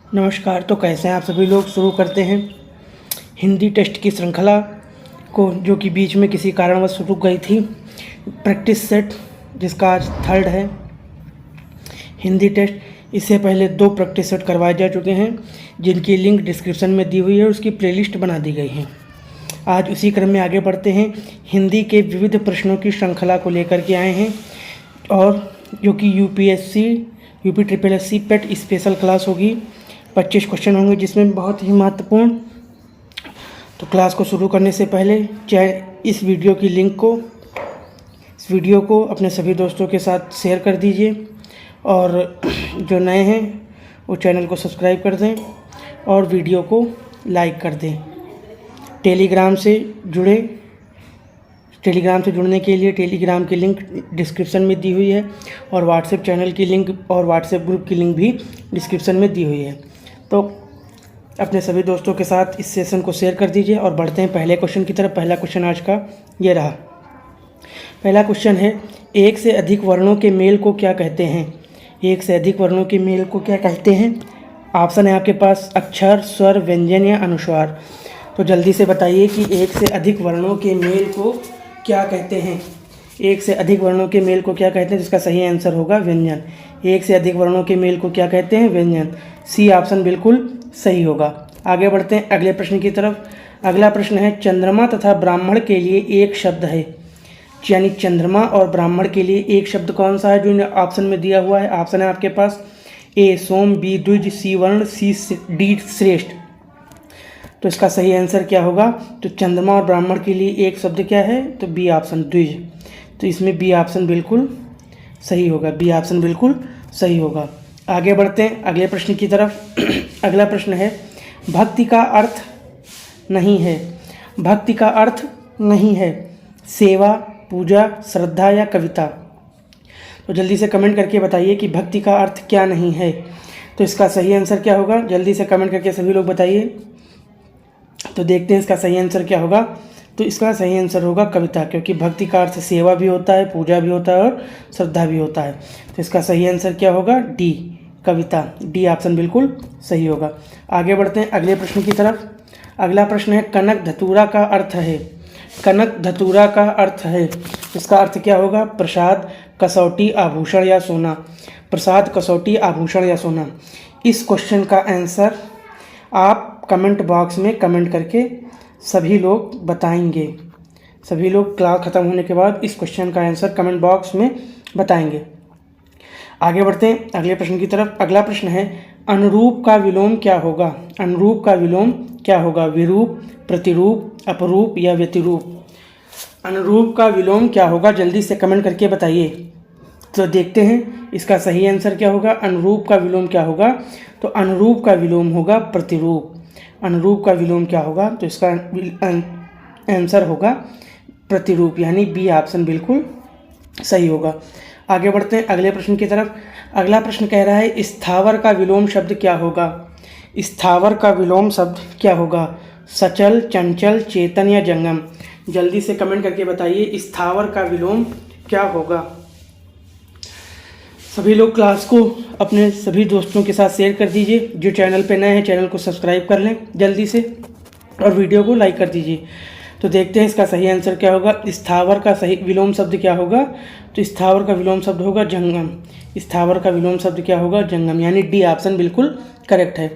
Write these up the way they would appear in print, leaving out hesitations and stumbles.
नमस्कार। तो कैसे हैं आप सभी लोग। शुरू करते हैं हिंदी टेस्ट की श्रृंखला को, जो कि बीच में किसी कारणवश रुक गई थी। प्रैक्टिस सेट, जिसका आज थर्ड है हिंदी टेस्ट। इससे पहले 2 प्रैक्टिस सेट करवाए जा चुके हैं, जिनकी लिंक डिस्क्रिप्शन में दी हुई है, उसकी प्लेलिस्ट बना दी गई है। आज उसी क्रम में आगे बढ़ते हैं। हिंदी के विविध प्रश्नों की श्रृंखला को लेकर के आए हैं, और जो कि यूपी ट्रिपल एससी पेट स्पेशल क्लास होगी। 25 क्वेश्चन होंगे, जिसमें बहुत ही महत्वपूर्ण। तो क्लास को शुरू करने से पहले चाहे इस वीडियो को अपने सभी दोस्तों के साथ शेयर कर दीजिए, और जो नए हैं वो चैनल को सब्सक्राइब कर दें और वीडियो को लाइक कर दें। टेलीग्राम से जुड़ने के लिए टेलीग्राम की लिंक डिस्क्रिप्शन में दी हुई है, और व्हाट्सएप चैनल की लिंक और व्हाट्सएप ग्रुप की लिंक भी डिस्क्रिप्शन में दी हुई है। तो अपने सभी दोस्तों के साथ इस सेशन को शेयर कर दीजिए, और बढ़ते हैं पहले क्वेश्चन की तरफ। पहला क्वेश्चन आज का ये रहा। पहला क्वेश्चन है, एक से अधिक वर्णों के मेल को क्या कहते हैं? एक से अधिक वर्णों के मेल को क्या कहते हैं? ऑप्शन है आपके पास अक्षर, स्वर, व्यंजन या अनुस्वार। तो जल्दी से बताइए कि एक से अधिक वर्णों के मेल को क्या कहते हैं? एक से अधिक वर्णों के मेल को क्या कहते हैं? जिसका सही आंसर होगा व्यंजन। एक से अधिक वर्णों के मेल को क्या कहते हैं? व्यंजन। सी ऑप्शन बिल्कुल सही होगा। आगे बढ़ते हैं अगले प्रश्न की तरफ। अगला प्रश्न है, चंद्रमा तथा ब्राह्मण के लिए एक शब्द है। यानी चंद्रमा और ब्राह्मण के लिए एक शब्द कौन सा है, जो ऑप्शन में दिया हुआ है? ऑप्शन है आपके पास ए सोम, बी द्विज, सी वर्ण, सी डी श्रेष्ठ। तो इसका सही आंसर क्या होगा? तो चंद्रमा और ब्राह्मण के लिए एक शब्द क्या है? तो बी ऑप्शन द्विज। तो इसमें बी ऑप्शन बिल्कुल सही होगा। बी ऑप्शन बिल्कुल सही होगा। आगे बढ़ते हैं अगले प्रश्न की तरफ। अगला प्रश्न है, भक्ति का अर्थ नहीं है। भक्ति का अर्थ नहीं है सेवा, पूजा, श्रद्धा या कविता। तो जल्दी से कमेंट करके बताइए कि भक्ति का अर्थ क्या नहीं है। तो इसका सही आंसर क्या होगा? जल्दी से कमेंट करके सभी लोग बताइए। तो देखते हैं इसका सही आंसर क्या होगा। तो इसका सही आंसर होगा कविता, क्योंकि भक्ति का अर्थ सेवा भी होता है, पूजा भी होता है और श्रद्धा भी होता है। तो इसका सही आंसर क्या होगा? डी, कविता। डी ऑप्शन बिल्कुल सही होगा। आगे बढ़ते हैं अगले प्रश्न की तरफ। अगला प्रश्न है, कनक धतूरा का अर्थ है। कनक धतूरा का अर्थ है, इसका अर्थ क्या होगा? प्रसाद, कसौटी, आभूषण या सोना। प्रसाद, कसौटी, आभूषण या सोना। इस क्वेश्चन का आंसर आप कमेंट बॉक्स में कमेंट करके सभी लोग बताएंगे। सभी लोग क्लास ख़त्म होने के बाद इस क्वेश्चन का आंसर कमेंट बॉक्स में बताएंगे। आगे बढ़ते हैं अगले प्रश्न की तरफ। अगला प्रश्न है, अनुरूप का विलोम क्या होगा? अनुरूप का विलोम क्या होगा? विरूप, प्रतिरूप, अपरूप या व्यतिरूप। अनुरूप का विलोम क्या होगा? जल्दी से कमेंट करके बताइए। तो देखते हैं इसका सही आंसर क्या होगा। अनुरूप का विलोम क्या होगा? तो अनुरूप का विलोम होगा प्रतिरूप। अनुरूप का विलोम क्या होगा? तो इसका आंसर होगा प्रतिरूप, यानी बी ऑप्शन बिल्कुल सही होगा। आगे बढ़ते हैं अगले प्रश्न की तरफ। अगला प्रश्न कह रहा है, स्थावर का विलोम शब्द क्या होगा? स्थावर का विलोम शब्द क्या होगा? सचल, चंचल, चेतन या जंगम। जल्दी से कमेंट करके बताइए स्थावर का विलोम क्या होगा। सभी लोग क्लास को अपने सभी दोस्तों के साथ शेयर कर दीजिए। जो चैनल पे नए हैं चैनल को सब्सक्राइब कर लें जल्दी से, और वीडियो को लाइक कर दीजिए। तो देखते हैं इसका सही आंसर क्या होगा। स्थावर का सही विलोम शब्द क्या होगा? तो स्थावर का विलोम शब्द होगा जंगम। स्थावर का विलोम शब्द क्या होगा? जंगम, यानी डी ऑप्शन बिल्कुल करेक्ट है।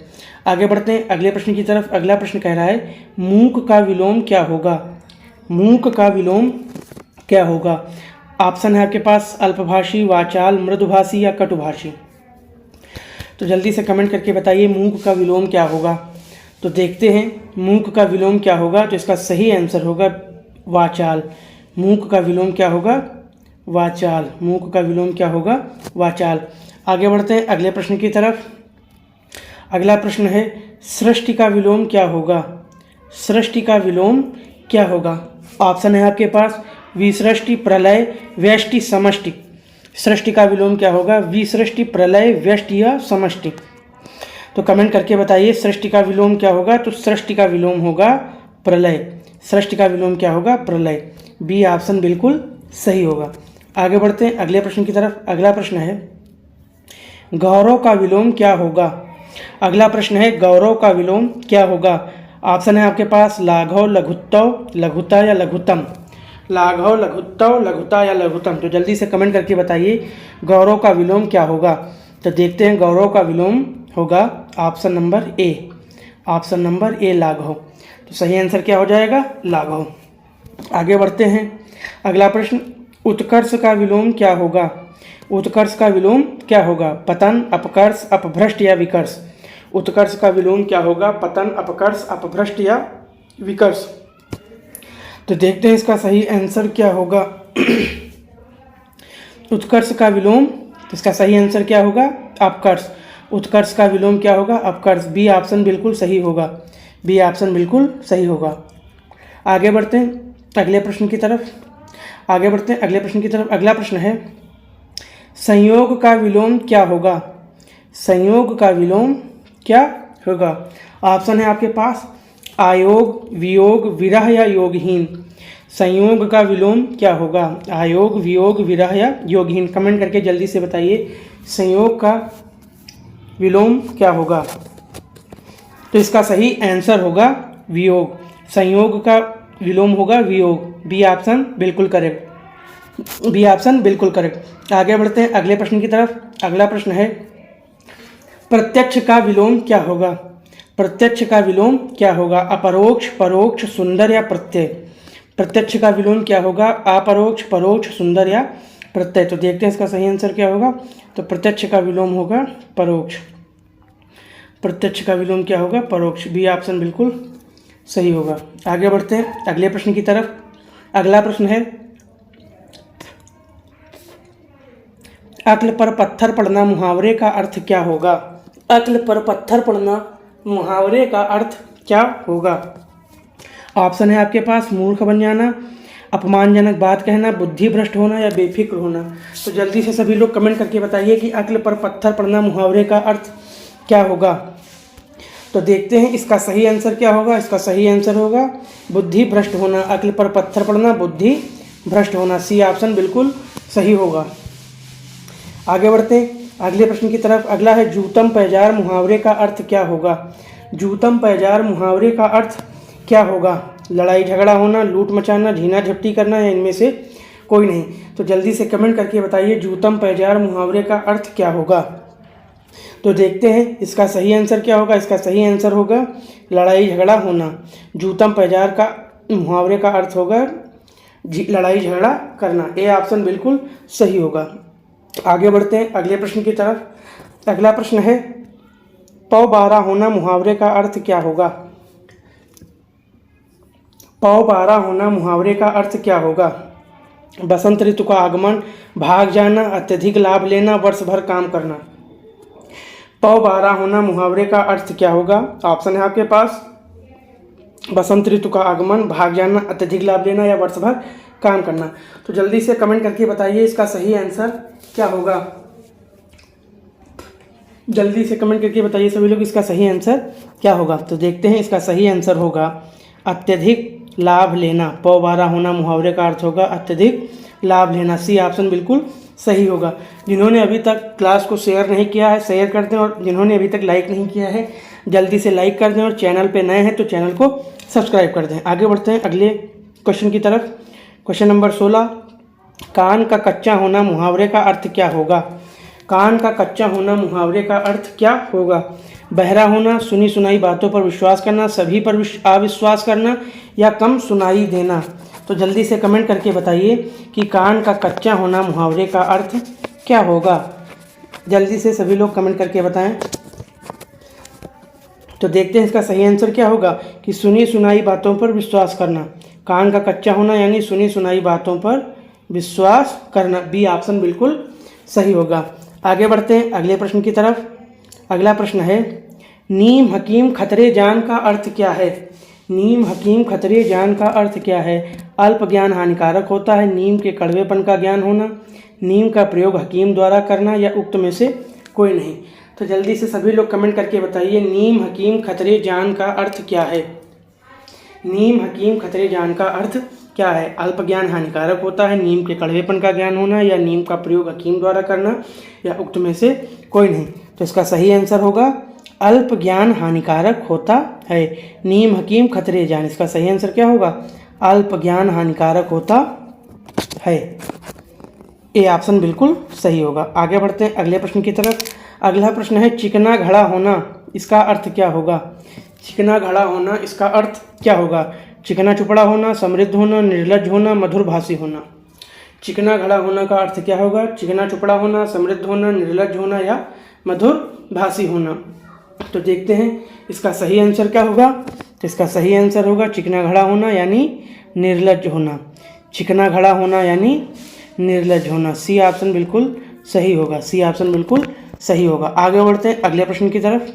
आगे बढ़ते हैं अगले प्रश्न की तरफ। अगला प्रश्न कह रहा है, मूक का विलोम क्या होगा? मूक का विलोम क्या होगा? ऑप्शन है आपके पास अल्पभाषी, वाचाल, मृदुभाषी या कटुभाषी। तो जल्दी से कमेंट करके बताइए मूक का विलोम क्या होगा। तो देखते हैं मूक का विलोम क्या होगा। तो इसका सही आंसर होगा वाचाल। मूक का विलोम क्या होगा? वाचाल। मूक का विलोम क्या होगा? वाचाल। आगे बढ़ते हैं अगले प्रश्न की तरफ। अगला प्रश्न है, सृष्टि का विलोम क्या होगा? सृष्टि का विलोम क्या होगा? ऑप्शन है आपके पास विसृष्टि, प्रलय, व्यष्टि, समष्टि। सृष्टि का विलोम क्या होगा? विसृष्टि, प्रलय, व्यष्टि या समष्टि। तो कमेंट करके बताइए सृष्टि का विलोम क्या होगा। तो सृष्टि का विलोम होगा प्रलय। सृष्टि का विलोम क्या होगा? प्रलय। बी ऑप्शन बिल्कुल सही होगा। आगे बढ़ते हैं अगले प्रश्न की तरफ। अगला प्रश्न है, गौरव का विलोम क्या होगा? अगला प्रश्न है गौरव का विलोम क्या होगा। ऑप्शन है आपके पास लाघव, लघुत्तव, लघुता या लघुतम। लाघव, लघुत्तव, लघुता या लघुतम। तो जल्दी से कमेंट करके बताइए गौरव का विलोम क्या होगा। तो देखते हैं, गौरव का विलोम होगा option number A. Option number A लाघव। तो सही आंसर क्या हो जाएगा, लाघव। आगे बढ़ते हैं। अगला प्रश्न, उत्कर्ष का विलोम क्या होगा। उत्कर्ष का विलोम क्या होगा, पतन, अपकर्ष, अपभ्रष्ट या विकर्ष। उत्कर्ष का विलोम क्या होगा, पतन, अपकर्ष, अपभ्रष्ट या विकर्ष। तो देखते हैं इसका सही आंसर क्या होगा। उत्कर्ष का विलोम, तो इसका सही आंसर क्या होगा, अपकर्ष। उत्कर्ष का विलोम क्या होगा, अपकर्ष। बी ऑप्शन बिल्कुल सही होगा। बी ऑप्शन बिल्कुल सही होगा। आगे बढ़ते हैं अगले प्रश्न की तरफ। अगला प्रश्न है संयोग का विलोम क्या होगा। संयोग का विलोम क्या होगा। ऑप्शन है आपके पास आयोग, वियोग, विरह या योगहीन। संयोग का विलोम क्या होगा, आयोग, वियोग, विरह या योगहीन। कमेंट करके जल्दी से बताइए संयोग का विलोम क्या होगा। तो इसका सही आंसर होगा वियोग। संयोग का विलोम होगा वियोग। बी ऑप्शन बिल्कुल करेक्ट। बी ऑप्शन बिल्कुल करेक्ट। आगे बढ़ते हैं अगले प्रश्न की तरफ। अगला प्रश्न है प्रत्यक्ष का विलोम क्या होगा। प्रत्यक्ष का विलोम क्या होगा, अपरोक्ष, परोक्ष, सुंदर या प्रत्यय। प्रत्यक्ष का विलोम क्या होगा, अपरोक्ष, परोक्ष, सुंदर या प्रत्यय। तो देखते हैं इसका सही आंसर क्या होगा। तो प्रत्यक्ष का विलोम होगा परोक्ष। प्रत्यक्ष का विलोम क्या होगा, परोक्ष। बी ऑप्शन बिल्कुल सही होगा। आगे बढ़ते हैं अगले प्रश्न की तरफ। अगला प्रश्न है अक्ल पर पत्थर पड़ना मुहावरे का अर्थ क्या होगा। अक्ल पर पत्थर पड़ना मुहावरे का अर्थ क्या होगा। ऑप्शन है आपके पास मूर्ख बन जाना, अपमानजनक बात कहना, बुद्धि भ्रष्ट होना या बेफिक्र होना। तो जल्दी से सभी लोग कमेंट करके बताइए कि अक्ल पर पत्थर पड़ना मुहावरे का अर्थ क्या होगा। तो देखते हैं इसका सही आंसर क्या होगा। इसका सही आंसर होगा बुद्धि भ्रष्ट होना। अक्ल पर पत्थर पड़ना, बुद्धि भ्रष्ट होना। सी ऑप्शन बिल्कुल सही होगा। आगे बढ़ते हैं अगले प्रश्न की तरफ। अगला है जूतम पैजार मुहावरे का अर्थ क्या होगा। जूतम पैजार मुहावरे का अर्थ क्या होगा। लड़ाई झगड़ा होना, लूट मचाना, झीना झपटी करना या इनमें से कोई नहीं। तो जल्दी से कमेंट करके बताइए जूतम पैजार मुहावरे का अर्थ क्या होगा। तो देखते हैं इसका सही आंसर क्या होगा। इसका सही आंसर होगा लड़ाई झगड़ा होना। जूतम पैजार का मुहावरे का अर्थ होगा लड़ाई झगड़ा करना। ए ऑप्शन बिल्कुल सही होगा। आगे बढ़ते हैं अगले प्रश्न की तरफ। अगला प्रश्न है पौ बारा होना मुहावरे का अर्थ क्या होगा। पौ बारा होना मुहावरे का अर्थ क्या होगा। बसंत ऋतु का आगमन, भाग जाना, अत्यधिक लाभ लेना, वर्ष भर काम करना। पौ बारा होना मुहावरे का अर्थ क्या होगा। ऑप्शन है आपके पास बसंत ऋतु का आगमन, भाग जाना, अत्यधिक लाभ लेना या वर्ष भर काम करना। तो जल्दी से कमेंट करके बताइए इसका सही आंसर क्या होगा। जल्दी से कमेंट करके बताइए सभी लोग इसका सही आंसर क्या होगा। तो देखते हैं इसका सही आंसर होगा अत्यधिक लाभ लेना। पौ बारा होना मुहावरे का अर्थ होगा अत्यधिक लाभ लेना। सी ऑप्शन बिल्कुल सही होगा। जिन्होंने अभी तक क्लास को शेयर नहीं किया है शेयर कर दें, और जिन्होंने अभी तक लाइक नहीं किया है जल्दी से लाइक कर दें, और चैनल पे नए हैं तो चैनल को सब्सक्राइब कर दें। आगे बढ़ते हैं अगले क्वेश्चन की तरफ। क्वेश्चन नंबर 16, कान का कच्चा होना मुहावरे का अर्थ क्या होगा। कान का कच्चा होना मुहावरे का अर्थ क्या होगा। बहरा होना, सुनी सुनाई बातों पर विश्वास करना, सभी पर अविश्वास करना या कम सुनाई देना। तो जल्दी से कमेंट करके बताइए कि कान का कच्चा होना मुहावरे का अर्थ क्या होगा। जल्दी से सभी लोग कमेंट करके बताएं। तो देखते हैं इसका सही आंसर क्या होगा कि सुनी सुनाई बातों पर विश्वास करना। कान का कच्चा होना यानी सुनी सुनाई बातों पर विश्वास करना। बी ऑप्शन बिल्कुल सही होगा। आगे बढ़ते हैं अगले प्रश्न की तरफ। अगला प्रश्न है नीम हकीम खतरे जान का अर्थ क्या है। नीम हकीम खतरे जान का अर्थ क्या है। अल्प ज्ञान हानिकारक होता है, नीम के कड़वेपन का ज्ञान होना, नीम का प्रयोग हकीम द्वारा करना या उक्त में से कोई नहीं। तो जल्दी से सभी लोग कमेंट करके बताइए नीम हकीम खतरे जान का अर्थ क्या है। नीम हकीम खतरे जान का अर्थ क्या है। अल्प ज्ञान हानिकारक होता है, नीम के कड़वेपन का ज्ञान होना या नीम का प्रयोग हकीम द्वारा करना या उक्त में से कोई नहीं। तो इसका सही आंसर होगा अल्प ज्ञान हानिकारक होता है। नीम हकीम खतरे जान, इसका सही आंसर क्या होगा? अल्प ज्ञान हानिकारक होता है। ए ऑप्शन बिल्कुल सही होगा। आगे बढ़ते हैं अगले प्रश्न की तरफ। अगला प्रश्न है चिकना घड़ा होना, इसका अर्थ क्या होगा? चिकना घड़ा होना, इसका अर्थ क्या होगा? चिकना चुपड़ा होना, समृद्ध होना, निर्लज्ज होना, मधुरभाषी होना। चिकना घड़ा होना का अर्थ क्या होगा? चिकना चुपड़ा होना, समृद्ध होना, निर्लज्ज होना या मधुरभाषी होना। तो देखते हैं इसका सही आंसर क्या होगा। तो इसका सही आंसर होगा चिकना घड़ा होना यानी निर्लज्ज होना। चिकना घड़ा होना यानी निर्लज्ज होना। सी ऑप्शन बिल्कुल सही होगा। सी ऑप्शन बिल्कुल सही होगा। आगे बढ़ते हैं अगले प्रश्न की तरफ।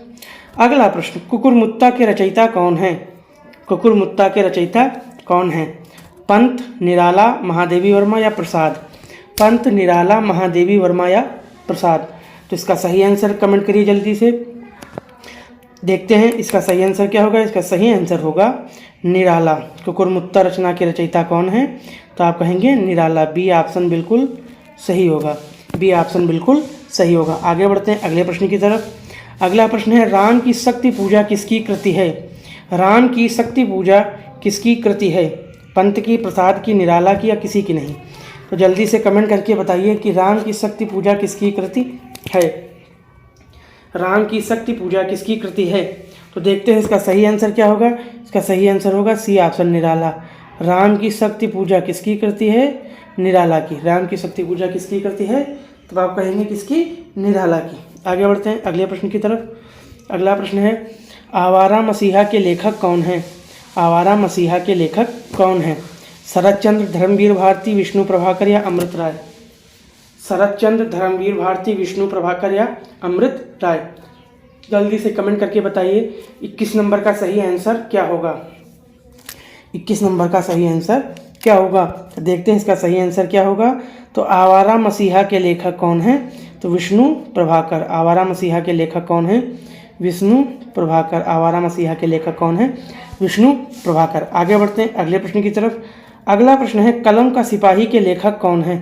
अगला प्रश्न, कुकुरमुत्ता के रचयिता कौन है? कुकुरमुत्ता के रचयिता कौन है? पंत, निराला, महादेवी वर्मा या प्रसाद? पंत, निराला, महादेवी वर्मा या प्रसाद? तो इसका सही आंसर कमेंट करिए जल्दी से। देखते हैं इसका सही आंसर क्या होगा। इसका सही आंसर होगा निराला। कुकुरमुत्ता रचना के रचयिता कौन है? तो आप कहेंगे निराला। बी ऑप्शन बिल्कुल सही होगा। बी ऑप्शन बिल्कुल सही होगा। आगे बढ़ते हैं अगले प्रश्न की तरफ। अगला प्रश्न है राम की शक्ति पूजा किसकी कृति है? राम की शक्ति पूजा किसकी कृति है? पंत की, प्रसाद की, निराला की या किसी की नहीं? तो जल्दी से कमेंट करके बताइए कि राम की शक्ति पूजा किसकी कृति है। राम की शक्ति पूजा किसकी कृति है? तो देखते हैं इसका सही आंसर क्या होगा। इसका सही आंसर होगा सी ऑप्शन निराला। राम की शक्ति पूजा किसकी कृति है? निराला की। राम की शक्ति पूजा किसकी कृति है? तो आप कहेंगे किसकी? निराला की। आगे बढ़ते हैं अगले प्रश्न की तरफ। अगला प्रश्न है आवारा मसीहा के लेखक कौन है? आवारा मसीहा के लेखक कौन है? शरत चंद्र, धर्मवीर भारती, विष्णु प्रभाकर या अमृत राय? शरत चंद्र, धर्मवीर भारती, विष्णु प्रभाकर या अमृत राय? जल्दी से कमेंट करके बताइए 21 नंबर का सही आंसर क्या होगा। 21 नंबर का सही आंसर क्या होगा? तो देखते हैं इसका सही आंसर क्या होगा। तो आवारा मसीहा के लेखक कौन है? तो विष्णु प्रभाकर। आवारा मसीहा के लेखक कौन है? विष्णु प्रभाकर। आवारा मसीहा के लेखक कौन है? विष्णु प्रभाकर। आगे बढ़ते हैं अगले प्रश्न की तरफ। अगला प्रश्न है कलम का सिपाही के लेखक कौन है?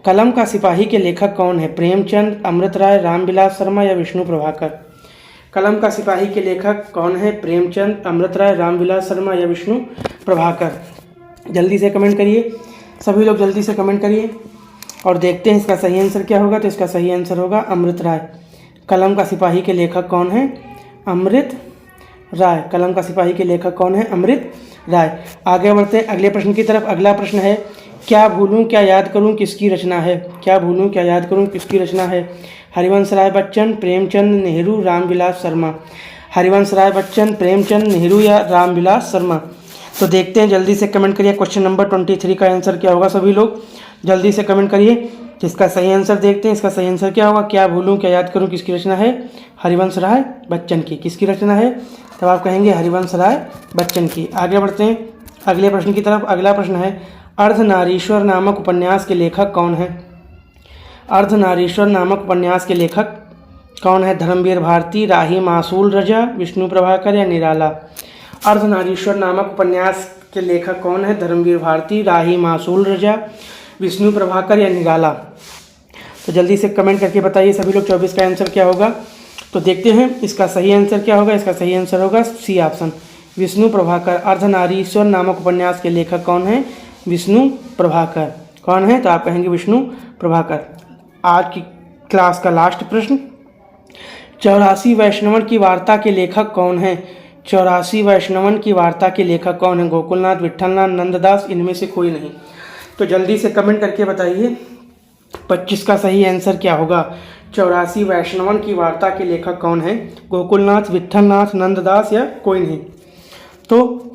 कलम का सिपाही के लेखक कौन है? प्रेमचंद, अमृत राय, रामविलास शर्मा या विष्णु प्रभाकर? कलम का सिपाही के लेखक कौन है? प्रेमचंद, अमृत राय, रामविलास शर्मा या विष्णु प्रभाकर? जल्दी से कमेंट करिए, सभी लोग जल्दी से कमेंट करिए और देखते हैं इसका सही आंसर क्या होगा। तो इसका सही आंसर होगा अमृत राय। कलम का सिपाही के लेखक कौन है? अमृत राय। कलम का सिपाही के लेखक कौन है? अमृत राय। आगे बढ़ते हैं अगले प्रश्न की तरफ। अगला प्रश्न है क्या भूलूं क्या याद करूं किसकी रचना है? क्या भूलूं क्या याद करूं किसकी रचना है? हरिवंश राय बच्चन, प्रेमचंद, नेहरू, रामविलास शर्मा? हरिवंश राय बच्चन, प्रेमचंद, नेहरू या रामविलास शर्मा? तो देखते हैं, जल्दी से कमेंट करिए क्वेश्चन नंबर 23 का आंसर क्या होगा। सभी लोग जल्दी से कमेंट करिए जिसका सही आंसर। देखते हैं इसका सही आंसर क्या होगा। क्या भूलूं क्या याद करूं किसकी रचना है? हरिवंश राय बच्चन की। किसकी रचना है? तब आप कहेंगे हरिवंश राय बच्चन की। आगे बढ़ते हैं अगले प्रश्न की तरफ। अगला प्रश्न है अर्धनारीश्वर नामक उपन्यास के लेखक कौन है? अर्धनारीश्वर नामक उपन्यास के लेखक कौन है? धर्मवीर भारती, राही मासूल रजा, विष्णु प्रभाकर या निराला? अर्धनारीश्वर नामक उपन्यास के लेखक कौन है? धर्मवीर भारती, राही मासूल रजा, विष्णु प्रभाकर या निराला? तो जल्दी से कमेंट करके बताइए सभी लोग 24 का आंसर क्या होगा। तो देखते हैं इसका सही आंसर क्या होगा। इसका सही आंसर होगा सी ऑप्शन, विष्णु प्रभाकर। अर्धनारीश्वर नामक उपन्यास के लेखक कौन है? विष्णु प्रभाकर। कौन है? तो आप कहेंगे विष्णु प्रभाकर। आज की क्लास का लास्ट प्रश्न, 84 वैष्णवन की वार्ता के लेखक कौन है? 84 वैष्णवन की वार्ता के लेखक कौन है? गोकुलनाथ, विट्ठलनाथ, नंददास, इनमें से कोई नहीं? तो जल्दी से कमेंट करके बताइए 25 का सही आंसर क्या होगा। 84 वैष्णवन की वार्ता के लेखक कौन है? गोकुलनाथ, विट्ठलनाथ, नंददास या कोई नहीं? तो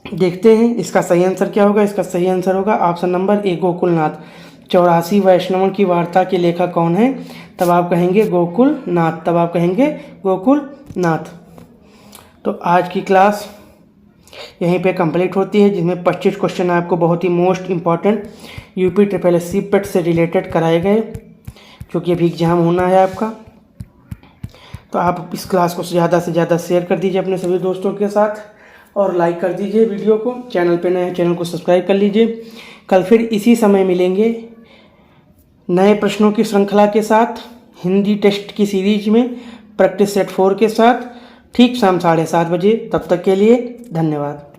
देखते हैं इसका सही आंसर क्या होगा। इसका सही आंसर होगा ऑप्शन नंबर ए, गोकुलनाथ। 84 वैष्णवन की वार्ता के लेखक कौन है? तब आप कहेंगे गोकुलनाथ। तब आप कहेंगे गोकुलनाथ। तो आज की क्लास यहीं पे कंप्लीट होती है, जिसमें 25 क्वेश्चन आपको बहुत ही मोस्ट इम्पॉर्टेंट यूपी SSSC पेट से रिलेटेड कराए गए, जो कि अभी एग्जाम होना है आपका। तो आप इस क्लास को ज़्यादा से ज़्यादा शेयर कर दीजिए अपने सभी दोस्तों के साथ और लाइक कर दीजिए वीडियो को। चैनल पे नए हैं, चैनल को सब्सक्राइब कर लीजिए। कल फिर इसी समय मिलेंगे नए प्रश्नों की श्रृंखला के साथ हिंदी टेस्ट की सीरीज में। प्रैक्टिस सेट 4 के साथ ठीक शाम 7:30 बजे। तब तक के लिए धन्यवाद।